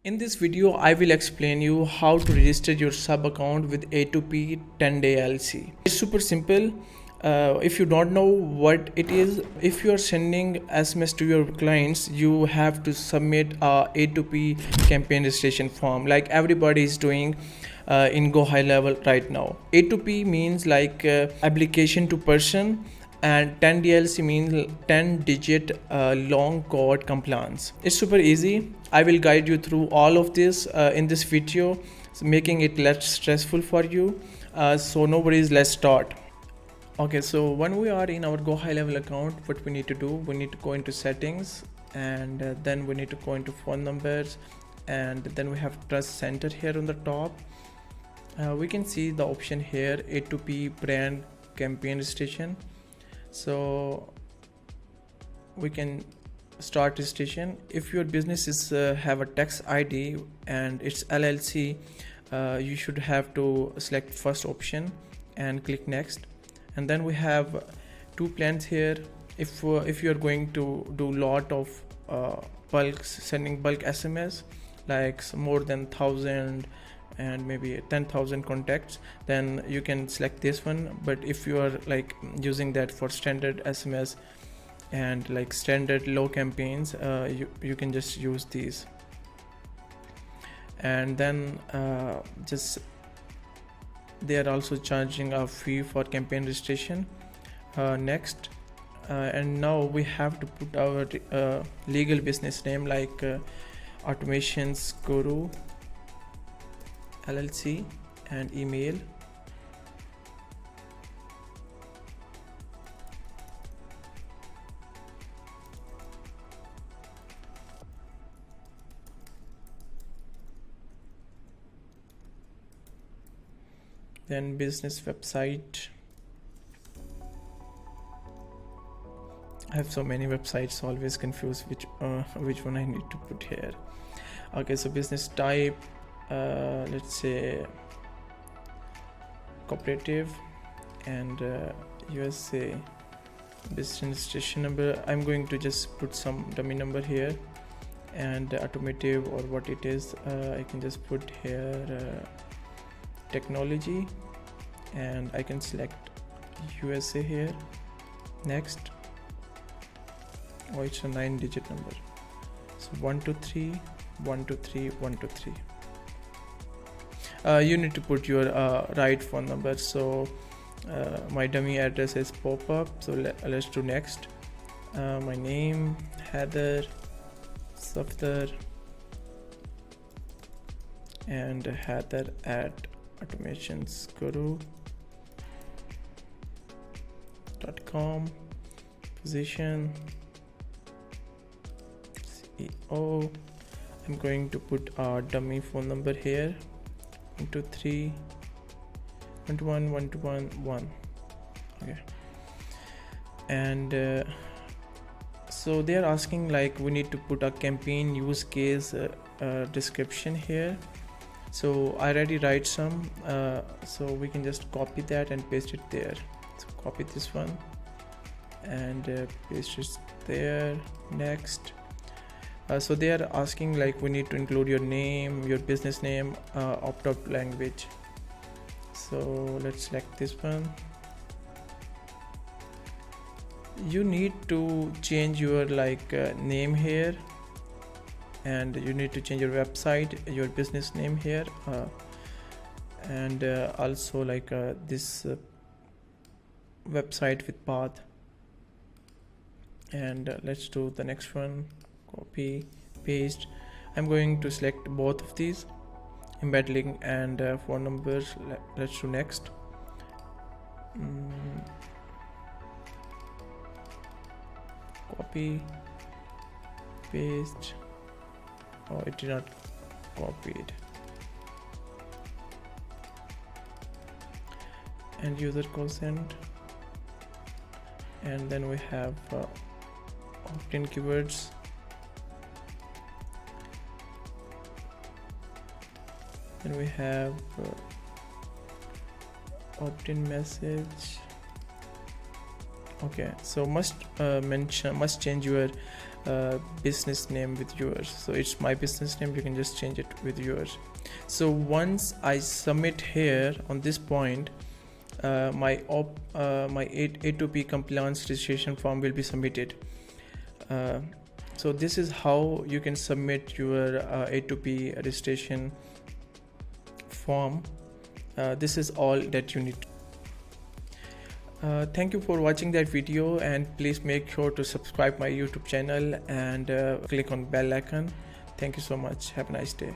In this video, I will explain you how to register your sub account with A2P 10DLC. It's super simple. If you don't know what it is, if you are sending SMS to your clients, you have to submit a A2P campaign registration form like everybody is doing in Gohighlevel right now. A2P means like application to person, and 10DLC means 10 digit long code compliance. It's super easy. I will guide you through all of this in this video, making it less stressful for you. So no worries, let's start. Okay, so when we are in our Gohighlevel account, what we need to do, we need to go into settings, and then we need to go into phone numbers, and then we have trust center here on the top. We can see the option here, A2P brand campaign registration. So we can start registration. If your business is have a tax ID and it's LLC, you should have to select first option and click next. And then we have two plans here. If you are going to do lot of sending bulk SMS, like more than 1,000 and maybe 10,000 contacts, then you can select this one. But if you are like using that for standard SMS and like standard low campaigns, you can just use these. And then just they are also charging a fee for campaign registration. Next, and now we have to put our legal business name like Automations Guru LLC and email. Then business website. I have so many websites, always confused which one I need to put here. Okay, so business type, let's say cooperative, and USA. Business registration number, I'm going to just put some dummy number here, and automotive or what it is, I can just put here technology, and I can select USA here. Next. Oh, it's a 9-digit number, so 123 123 123. You need to put your right phone number. So my dummy address is pop-up, so let's do next. My name Heather Safdar, and Heather at automationsguru.com. Position CEO. I'm going to put a dummy phone number here, 123 121 121. Okay, and so they are asking like we need to put a campaign use case description here. So I already write some, so we can just copy that and paste it there. So copy this one and paste it there. Next. So they are asking like we need to include your name, your business name, opt-out language. So let's select this one. You need to change your like name here, and you need to change your website, your business name here, and also like this website with path. And let's do the next one. Copy, paste. I'm going to select both of these, embed link and phone numbers. Let's do next. Copy, paste. Oh, it did not copied. And user consent, and then we have opt-in keywords. Then we have opt-in message. Okay, so must change your business name with yours. So it's my business name, you can just change it with yours. So once I submit here on this point, my A2P compliance registration form will be submitted. So this is how you can submit your A2P registration form. This is all that you need. Thank you for watching that video, and please make sure to subscribe my YouTube channel and click on bell icon. Thank you so much. Have a nice day.